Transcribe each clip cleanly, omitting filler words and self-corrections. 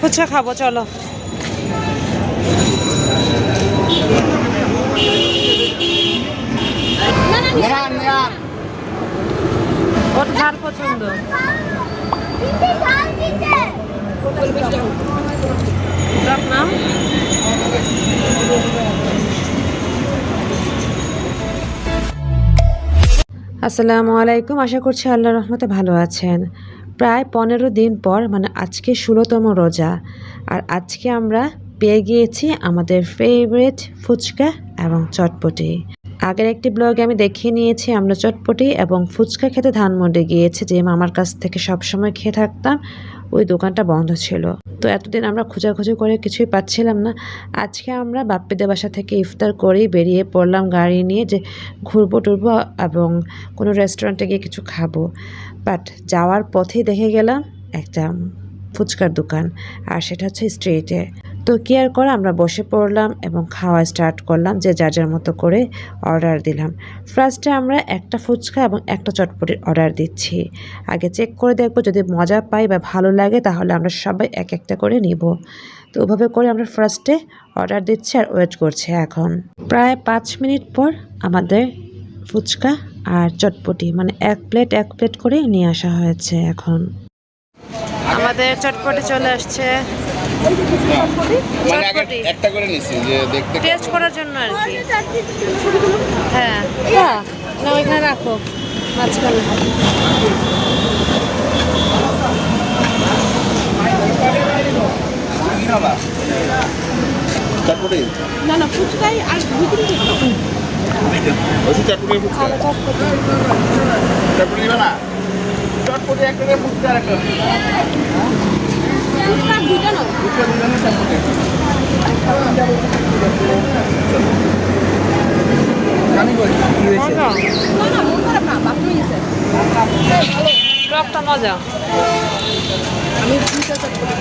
ফুচকা খাবো, চলো। ওর ঝাল পছন্দ। আসসালামু আলাইকুম, আশা করছি আল্লাহর রহমতে ভালো আছেন। প্রায় 15 দিন পর, মানে আজকে 16তম রোজা, আর আজকে আমরা পেয়ে গিয়েছি আমাদের ফেভারিট ফুচকা এবং চটপটি। আগের একটি ব্লগে আমি দেখিয়ে নিয়েছি আমরা চটপটি এবং ফুচকা খেতে ধানমন্ডি গিয়েছি, যে মামার কাছ থেকে সবসময় খেয়ে থাকতাম। ওই দোকানটা বন্ধ ছিল, তো এতদিন আমরা খোঁজাখুঁজি করে কিছুই পাচ্ছিলাম না। আজকে আমরা বাপ্পিদের বাসা থেকে ইফতার করেই বেরিয়ে পড়লাম গাড়ি নিয়ে, যে ঘুরবো টুরবো এবং কোনো রেস্টুরেন্টে গিয়ে কিছু খাবো। বাট যাওয়ার পথেই দেখে গেলাম একটা ফুচকার দোকান, আর সেটা হচ্ছে স্ট্রিটে। তো কি আর করে, আমরা বসে পড়লাম এবং খাওয়া স্টার্ট করলাম, যে যার যার মতো করে অর্ডার দিলাম। ফার্স্টে আমরা একটা ফুচকা এবং একটা চটপটির অর্ডার দিচ্ছি। আগে চেক করে দেখবো, যদি মজা পাই বা ভালো লাগে তাহলে আমরা সবাই এক একটা করে নিব। তো ওভাবে করে আমরা ফার্স্টে অর্ডার দিচ্ছি আর ওয়েট করছি। এখন প্রায় 5 মিনিট পর আমাদের ফুচকা আর চটপটি, মানে এক প্লেট করে নিয়ে আসা হয়েছে। এখন আমাদের চটপটি চলে আসছে। চটপটি একটা করে নিছি, যে দেখতে টেস্ট করার জন্য আর কি। হ্যাঁ, না ওইখানে রাখো মাঝখানে। চটপটি না ফুচকাই আর চটপটি নিবে না। চটপটি একটা করে ফুচকা আর একটা দুইটা না চটপটি। জানি বল কি হয়েছে। না মন খারাপ না, বাথরুমে গেছে। টকটা মজা। আমি দুইটা চটপটি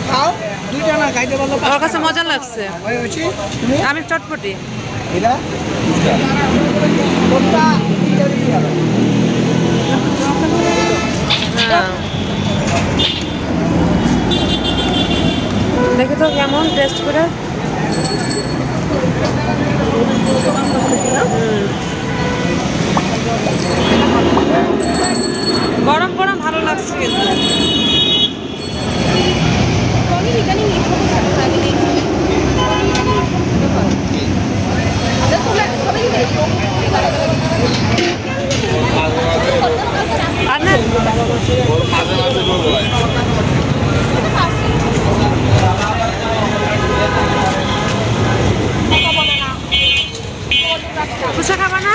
খাও দুইটা না খাইতে পারলো। ওর কাছে মজা লাগছে। আমি চটপটি। এটা কোনটা তিনটা দিছি আর হ্যাঁ, দেখি তো কেমন টেস্ট করে। গরম গরম ভালো লাগছে কিন্তু। আর না ফুচকা খাবা না?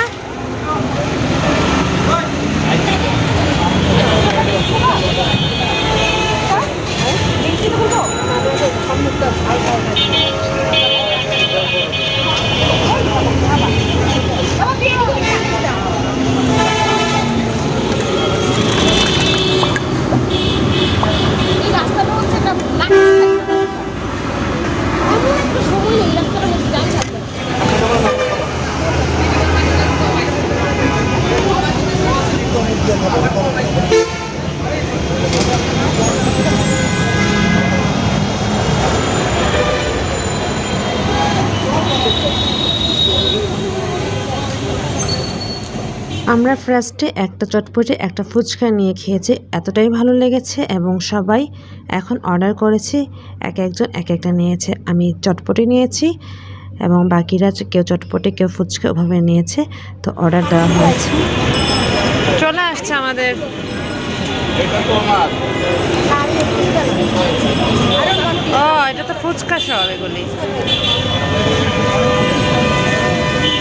আমরা ফার্স্টে একটা চটপটি একটা ফুচকা নিয়ে খেয়েছি, এতটাই ভালো লেগেছে এবং সবাই এখন অর্ডার করেছি, একজন এক একটা নিয়েছে। আমি চটপটি নিয়েছি এবং বাকিরা কেউ চটপটি কেউ ফুচকা ওভাবে নিয়েছে। তো অর্ডার দেওয়া হয়েছে, চলে আসছে আমাদের। ও এটা তো ফুচকা সব, এগুলি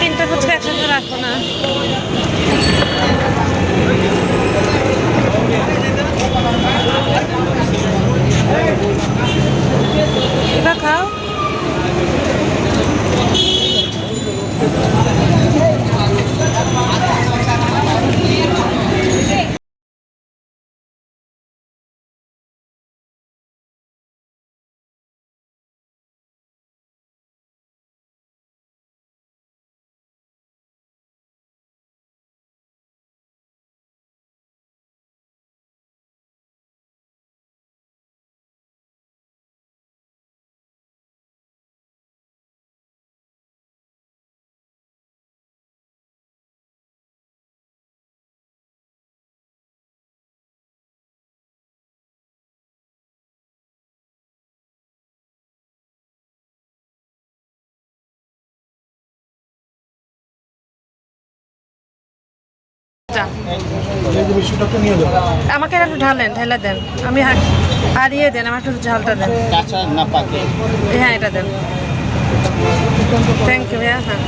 3টা ফুচকা একসাথে রাখো না। এটা খাও। এই যে মিষ্টিটা একটু নিয়ে যাও। আমাকে একটু ঢালেন, ঢেলে দেন। আমি আর ইয়ে দেন, আমার একটু ঝালটা দেন। কাঁচা না পাকে? হ্যাঁ, এটা দেন। থ্যাংক ইউ ভাইয়া। হ্যাঁ,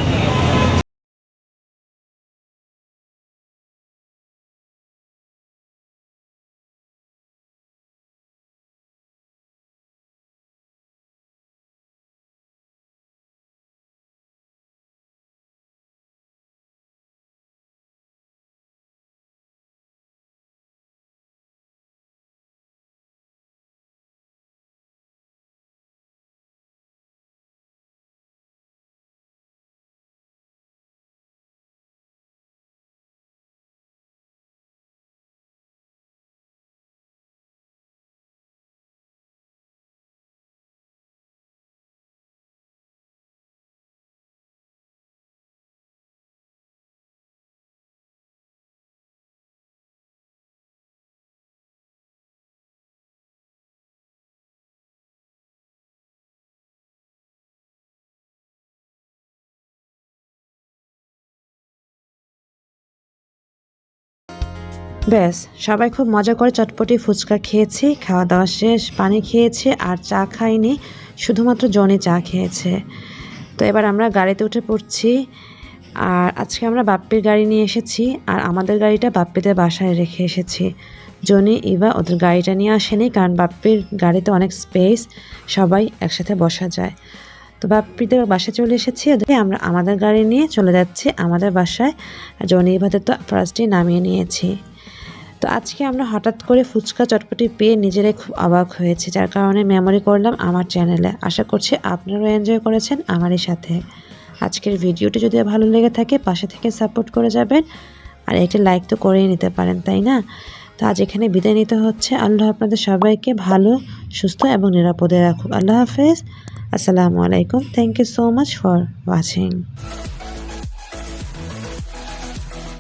ব্যাস সবাই খুব মজা করে চটপটি ফুচকা খেয়েছি, খাওয়া দাওয়া শেষ, পানি খেয়েছে আর চা খাইনি, শুধুমাত্র জনি চা খেয়েছে। তো এবার আমরা গাড়িতে উঠে পড়ছি। আর আজকে আমরা বাপ্পির গাড়ি নিয়ে এসেছি, আর আমাদের গাড়িটা বাপ্পিদের বাসায় রেখে এসেছি। জনি ইভা ওদের গাড়িটা নিয়ে আসেনি, কারণ বাপ্পির গাড়িতে অনেক স্পেস, সবাই একসাথে বসা যায়। তো বাপ্পিদের বাসায় চলে এসেছি, ওদেরকে আমরা আমাদের গাড়ি নিয়ে চলে যাচ্ছি আমাদের বাসায়। আর জনি ইভাদের তো ফার্স্টেই নামিয়ে নিয়েছি। তো আজকে আমরা হঠাৎ করে ফুচকা চটপটি পেয়ে নিজেরাই খুব অবাক হয়েছে, যার কারণে মেমোরি করলাম আমার চ্যানেলে। আশা করছি আপনারাও এনজয় করেছেন আমারই সাথে। আজকের ভিডিওটি যদি ভালো লেগে থাকে পাশে থেকে সাপোর্ট করে যাবেন, আর একটা লাইক তো করেই নিতে পারেন, তাই না? তো আজ এখানে বিদায় নিতে হচ্ছে। আল্লাহ আপনাদের সবাইকে ভালো, সুস্থ এবং নিরাপদে রাখুক। আল্লাহ হাফেজ। আসসালামু আলাইকুম। Thank you so much for watching.